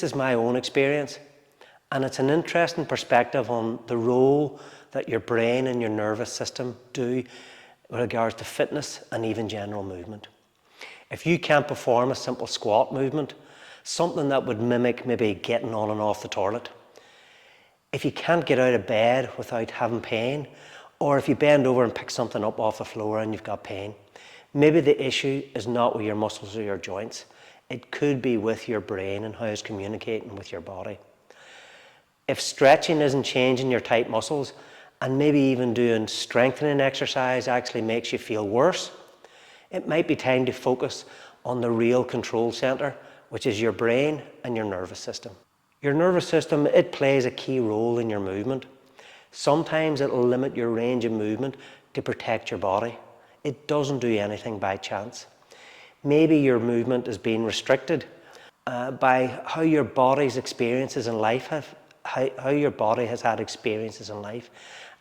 This is my own experience, and it's an interesting perspective on the role that your brain and your nervous system do with regards to fitness and even general movement. If you can't perform a simple squat movement, something that would mimic maybe getting on and off the toilet, if you can't get out of bed without having pain, or if you bend over and pick something up off the floor and you've got pain, maybe the issue is not with your muscles or your joints. It could be with your brain and how it's communicating with your body. If stretching isn't changing your tight muscles, and maybe even doing strengthening exercise actually makes you feel worse, it might be time to focus on the real control center, which is your brain and your nervous system. Your nervous system, it plays a key role in your movement. Sometimes it'll limit your range of movement to protect your body. It doesn't do anything by chance. Maybe your movement is being restricted by how your body's experiences in life how your body has had experiences in life,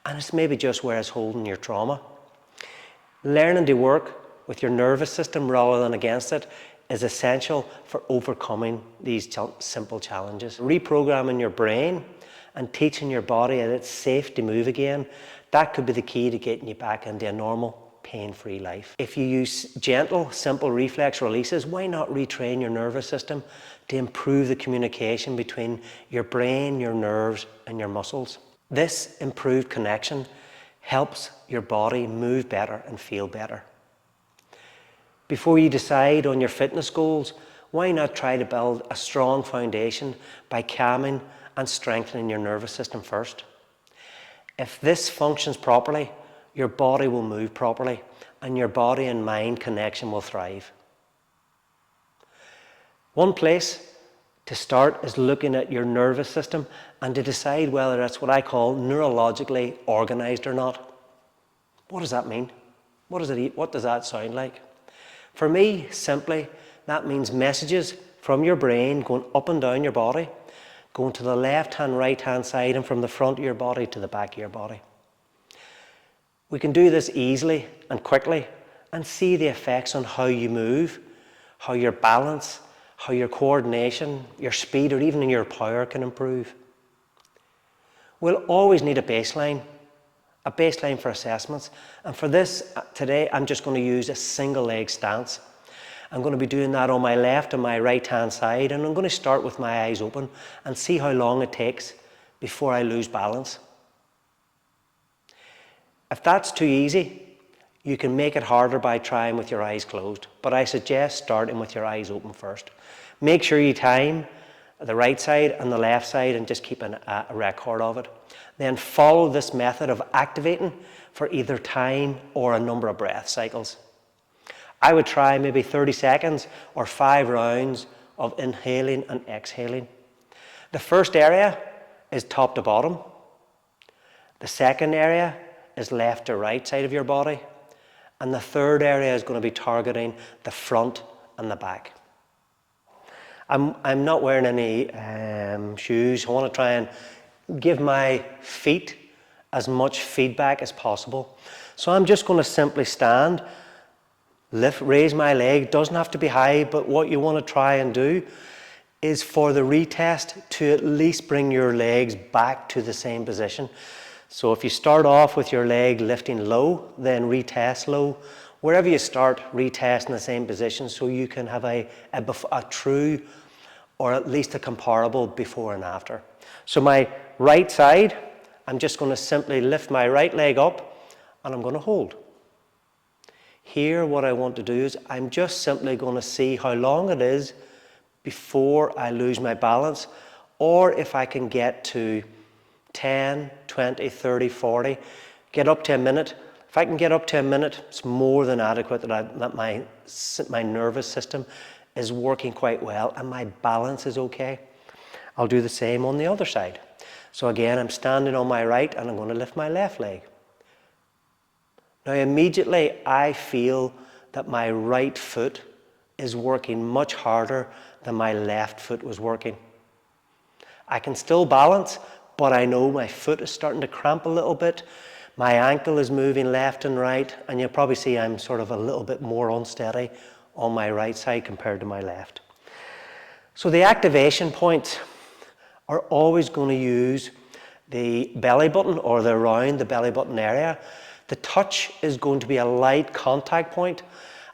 and it's maybe just where it's holding your trauma. Learning to work with your nervous system rather than against it is essential for overcoming these simple challenges. Reprogramming your brain and teaching your body that it's safe to move again, that could be the key to getting you back into a normal, pain-free life. If you use gentle, simple reflex releases, why not retrain your nervous system to improve the communication between your brain, your nerves, and your muscles? This improved connection helps your body move better and feel better. Before you decide on your fitness goals, why not try to build a strong foundation by calming and strengthening your nervous system first? If this functions properly, your body will move properly, and your body and mind connection will thrive. One place to start is looking at your nervous system and to decide whether that's what I call neurologically organized or not. What does that mean? What does that sound like? For me, simply, that means messages from your brain going up and down your body, going to the left hand, right hand side, and from the front of your body to the back of your body. We can do this easily and quickly and see the effects on how you move, how your balance, how your coordination, your speed, or even your power can improve. We'll always need a baseline for assessments. And for this today, I'm just going to use a single leg stance. I'm going to be doing that on my left and my right hand side, and I'm going to start with my eyes open and see how long it takes before I lose balance. If that's too easy, you can make it harder by trying with your eyes closed, but I suggest starting with your eyes open first. Make sure you time the right side and the left side and just keep a record of it. Then follow this method of activating for either time or a number of breath cycles. I would try maybe 30 seconds or 5 rounds of inhaling and exhaling. The first area is top to bottom. The second area is left to right side of your body. And the third area is going to be targeting the front and the back. I'm not wearing any shoes. I want to try and give my feet as much feedback as possible. So I'm just going to simply stand, raise my leg. Doesn't have to be high, but what you want to try and do is for the retest to at least bring your legs back to the same position. So if you start off with your leg lifting low, then retest low. Wherever you start, retest in the same position so you can have a true or at least a comparable before and after. So my right side, I'm just going to simply lift my right leg up and I'm going to hold. Here what I want to do is I'm just simply going to see how long it is before I lose my balance, or if I can get to 10, 20, 30, 40, get up to a minute. If I can get up to a minute, it's more than adequate that my nervous system is working quite well and my balance is okay. I'll do the same on the other side. So again, I'm standing on my right and I'm going to lift my left leg. Now immediately I feel that my right foot is working much harder than my left foot was working. I can still balance, but I know my foot is starting to cramp a little bit. My ankle is moving left and right, and you'll probably see I'm sort of a little bit more unsteady on my right side compared to my left. So the activation points are always going to use the belly button or around the belly button area. The touch is going to be a light contact point.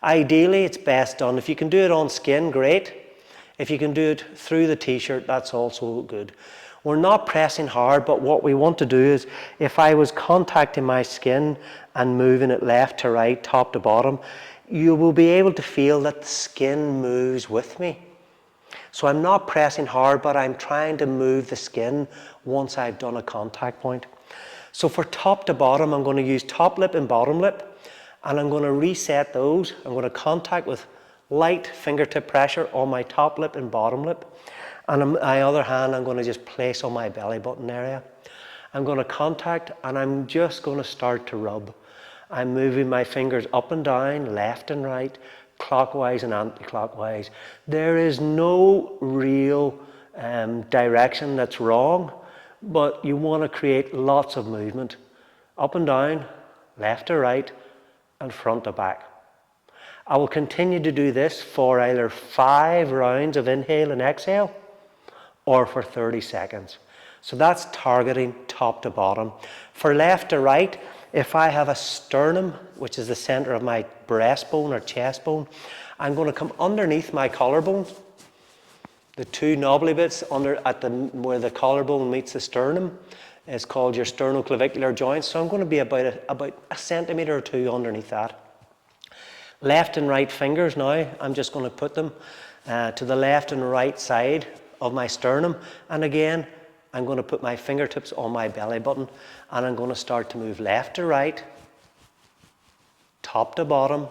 Ideally, it's best done. If you can do it on skin, great. If you can do it through the t-shirt, that's also good. We're not pressing hard, but what we want to do is, if I was contacting my skin and moving it left to right, top to bottom, you will be able to feel that the skin moves with me. So I'm not pressing hard, but I'm trying to move the skin once I've done a contact point. So for top to bottom, I'm going to use top lip and bottom lip, and I'm going to reset those. I'm going to contact with light fingertip pressure on my top lip and bottom lip. And on my other hand, I'm going to just place on my belly button area. I'm going to contact, and I'm just going to start to rub. I'm moving my fingers up and down, left and right, clockwise and anti-clockwise. There is no real direction that's wrong, but you want to create lots of movement. Up and down, left to right, and front to back. I will continue to do this for either 5 rounds of inhale and exhale, or for 30 seconds. So that's targeting top to bottom. For left to right, if I have a sternum, which is the center of my breastbone or chest bone, I'm going to come underneath my collarbone. The 2 knobbly bits under where the collarbone meets the sternum is called your sternoclavicular joint. So I'm going to be about a centimetre or 2 underneath that. Left and right fingers now, I'm just going to put them to the left and right side of my sternum, and again I'm going to put my fingertips on my belly button, and I'm going to start to move left to right, top to bottom.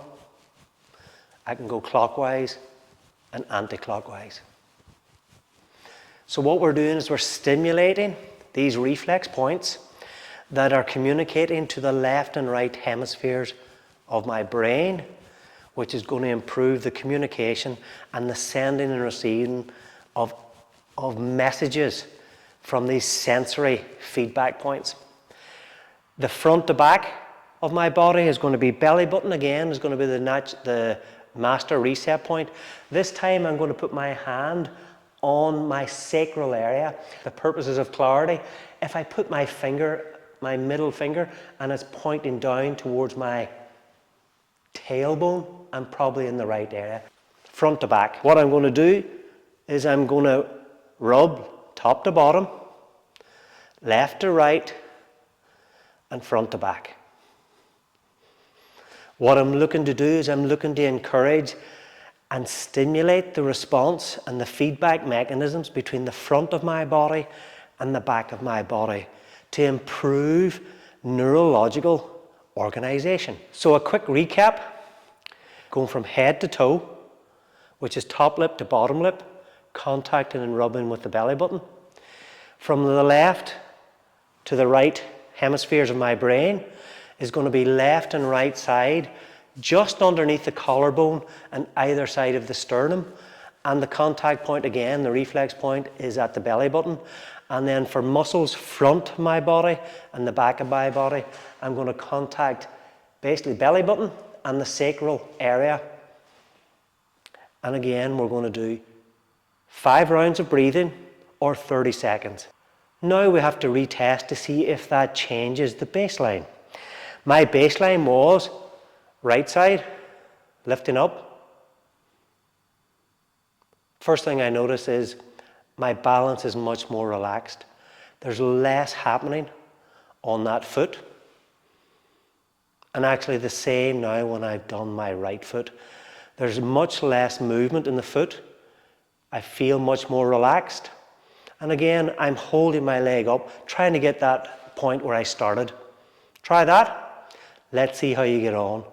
I can go clockwise and anti-clockwise. So what we're doing is we're stimulating these reflex points that are communicating to the left and right hemispheres of my brain, which is going to improve the communication and the sending and receiving of messages from these sensory feedback points. The front to back of my body is going to be belly button again, is going to be the master reset point. This time I'm going to put my hand on my sacral area. The purposes of clarity, if I put my finger, my middle finger, and it's pointing down towards my tailbone, I'm probably in the right area. Front to back. What I'm going to do is I'm going to rub top to bottom, left to right, and front to back. What I'm looking to do is I'm looking to encourage and stimulate the response and the feedback mechanisms between the front of my body and the back of my body to improve neurological organization. So a quick recap, going from head to toe, which is top lip to bottom lip, contacting and rubbing with the belly button. From the left to the right hemispheres of my brain is going to be left and right side, just underneath the collarbone and either side of the sternum. And the contact point again, the reflex point, is at the belly button. And then for muscles front of my body and the back of my body, I'm going to contact basically belly button and the sacral area. And again, we're going to do 5 rounds of breathing or 30 seconds. Now we have to retest to see if that changes the baseline. My baseline was right side, lifting up. First thing I notice is my balance is much more relaxed. There's less happening on that foot. And actually the same now when I've done my right foot. There's much less movement in the foot. I feel much more relaxed. And again, I'm holding my leg up, trying to get that point where I started. Try that. Let's see how you get on.